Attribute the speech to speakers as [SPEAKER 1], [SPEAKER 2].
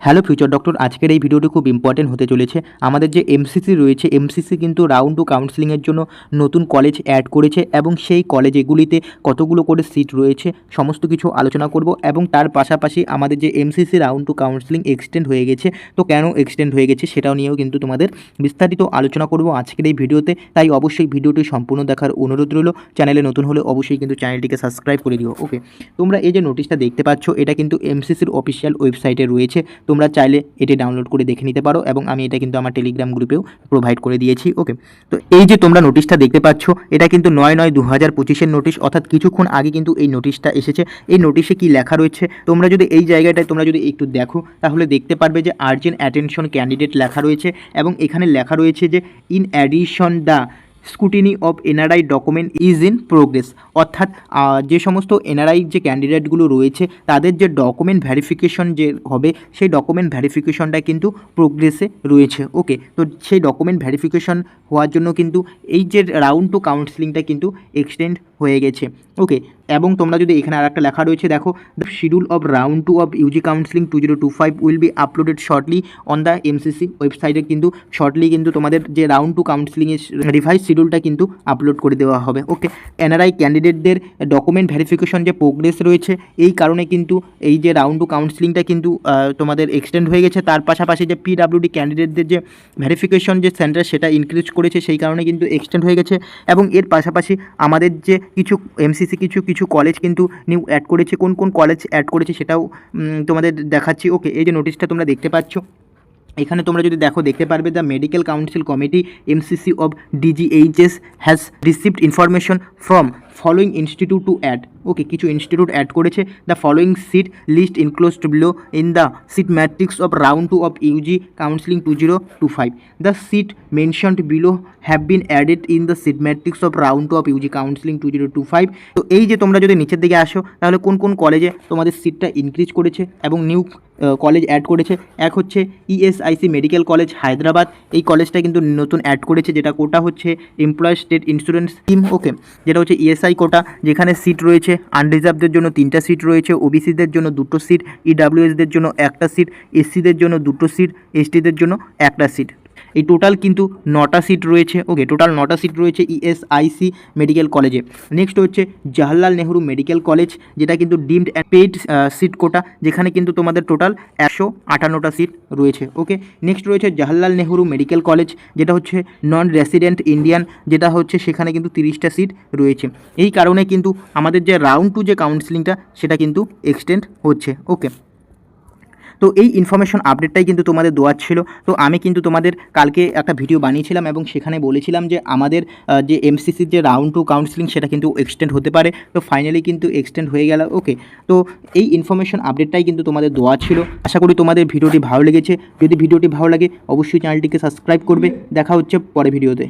[SPEAKER 1] Hello future doctor, আজকের এই ভিডিওটি খুব ইম্পর্টেন্ট হতে চলেছে। আমাদের যে এমসিসি রয়েছে, এমসিসি কিন্তু রাউন্ড টু কাউন্সেলিংয়ের জন্য নতুন কলেজ অ্যাড করেছে এবং সেই কলেজগুলিতে কতগুলো করে সিট রয়েছে সমস্ত কিছু আলোচনা করব। এবং তার পাশাপাশি আমাদের যে MCC round two counselling extend হয়ে গেছে, তো কেন এক্সটেন্ড হয়ে গেছে সেটাও নিয়েও কিন্তু তোমাদের বিস্তারিত আলোচনা করব আজকের এই ভিডিওতে। তাই অবশ্যই ভিডিওটি সম্পূর্ণ দেখার অনুরোধ রইল। চ্যানেলে নতুন হলে অবশ্যই কিন্তু চ্যানেলটিকে সাবস্ক্রাইব করে দিও। ওকে, তোমরা এই যে নোটিশটা দেখতে পাচ্ছ, এটা কিন্তু এমসিসির অফিসিয়াল ওয়েবসাইটে রয়েছে। তোমরা চাইলে এটি ডাউনলোড করে দেখে নিতে পারো এবং আমি এটা কিন্তু আমার টেলিগ্রাম গ্রুপেও প্রোভাইড করে দিয়েছি। ওকে, তো এই যে তোমরা নোটিশটা দেখতে পাচ্ছ, এটা কিন্তু 9/9/2025 নোটিশ, অর্থাৎ কিছুক্ষণ আগে কিন্তু এই নোটিশটা এসেছে। এই নোটিশে কি লেখা রয়েছে তোমরা যদি এই জায়গাটায় তোমরা যদি একটু দেখো তাহলে দেখতে পারবে যে আর্জেন্ট অ্যাটেনশন ক্যান্ডিডেট লেখা রয়েছে এবং এখানে লেখা রয়েছে যে in addition the scrutiny of NRI document is in progress. অর্থাৎ যে সমস্ত এনআরআই যে ক্যান্ডিডেটগুলো রয়েছে তাদের যে ডকুমেন্ট ভ্যারিফিকেশন যে হবে, সেই ডকুমেন্ট ভ্যারিফিকেশনটা কিন্তু প্রোগ্রেসে রয়েছে। ওকে, তো সেই ডকুমেন্ট ভ্যারিফিকেশন হওয়ার জন্য কিন্তু এই যে রাউন্ড টু কাউন্সেলিংটা কিন্তু এক্সটেন্ড হয়ে গেছে। ওকে, এবং তোমরা যদি এখানে আর একটা লেখা রয়েছে দেখো, the schedule of round two of UG counselling 2025 will be uploaded shortly on the MCC ওয়েবসাইটে। কিন্তু শর্টলি কিন্তু তোমাদের যে রাউন্ড টু কাউন্সেলিংয়ের রিভাইজ শিডিউলটা কিন্তু আপলোড করে দেওয়া হবে। ওকে, এনআরআই ক্যান্ডিডেটদের ডকুমেন্ট ভ্যারিফিকেশন যে প্রোগ্রেস রয়েছে, এই কারণে কিন্তু এই যে রাউন্ড টু কাউন্সেলিংটা কিন্তু তোমাদের এক্সটেন্ড হয়ে গেছে। তার পাশাপাশি যে পিডাব্লিউডি ক্যান্ডিডেটদের যে ভ্যারিফিকেশন যে সেন্টার সেটা ইনক্রিজ করেছে, সেই কারণে কিন্তু এক্সটেন্ড হয়ে গেছে। এবং এর পাশাপাশি আমাদের যে কিছু এমসিসি কিছু কলেজ কিন্তু নিউ অ্যাড করেছে। কোন কোন কলেজ অ্যাড করেছে সেটাও তোমাদের দেখাচ্ছি। ওকে, এই যে নোটিশটা তোমরা দেখতে পাচ্ছ, এখানে তোমরা যদি দেখতে পারবে the medical council committee MCC of DGHS has received information from following institute to add. Okay, কিছু ইনস্টিটিউট অ্যাড করেছে। The following seat list enclosed below in the seat matrix of round two of UG counselling 2025। The seat mentioned below have been added in the seat matrix of round two of UG counselling 2025। তো এই যে তোমরা যদি নিচের দিকে আসো তাহলে কোন কোন কলেজে তোমাদের সিটটা ইনক্রিজ করেছে এবং নিউ কলেজ অ্যাড করেছে। এক হচ্ছে ইএসআইসি মেডিকেল কলেজ হায়দ্রাবাদ, এই কলেজটা কিন্তু নতুন অ্যাড করেছে, যেটা কোটা হচ্ছে এমপ্লয় স্টেট ইন্স্যুরেন্স স্কিম। ওকে, যেটা হচ্ছে ইএসআই কোটা, যেখানে সিট রয়েছে আনরিজার্ভদের জন্য 3টা সিট রয়েছে, ওবিসিদের জন্য 2টো সিট, ইডাব্লিউএসদের জন্য 1টা সিট, এসসিদের জন্য 2টো সিট, এসটিদের জন্য 1টা সিট। এই টোটাল কিন্তু 9টা সিট রয়েছে। ওকে, টোটাল 9টা সিট রয়েছে ইএসআইসি মেডিকেল কলেজে। নেক্সট হচ্ছে জওহরলাল নেহরু মেডিকেল কলেজ, যেটা কিন্তু ডিমড অ্যান্ড পেইড সিট কোটা, যেখানে কিন্তু তোমাদের টোটাল 158টা সিট রয়েছে। ওকে, নেক্সট রয়েছে জওহরলাল নেহরু মেডিকেল কলেজ, যেটা হচ্ছে নন রেসিডেন্ট ইন্ডিয়ান, যেটা হচ্ছে সেখানে কিন্তু 30টা সিট রয়েছে। এই কারণে কিন্তু আমাদের যে রাউন্ড টু যে কাউন্সেলিংটা সেটা কিন্তু এক্সটেন্ড হচ্ছে। ওকে, তো এই ইনফরমেশন আপডেটটাই কিন্তু তোমাদের দেওয়ার ছিল। তো আমি কিন্তু তোমাদের কালকে একটা ভিডিও বানিয়েছিলাম এবং সেখানে বলেছিলাম যে আমাদের যে এমসিসির যে রাউন্ড টু কাউন্সেলিং সেটা কিন্তু এক্সটেন্ড হতে পারে। তো ফাইনালি কিন্তু এক্সটেন্ড হয়ে গেল। ওকে, তো এই ইনফরমেশন আপডেটটাই কিন্তু তোমাদের দেওয়া ছিল। আশা করি তোমাদের ভিডিওটি ভালো লেগেছে। যদি ভিডিওটি ভালো লাগে অবশ্যই চ্যানেলটিকে সাবস্ক্রাইব করবে। দেখা হচ্ছে পরে ভিডিওতে।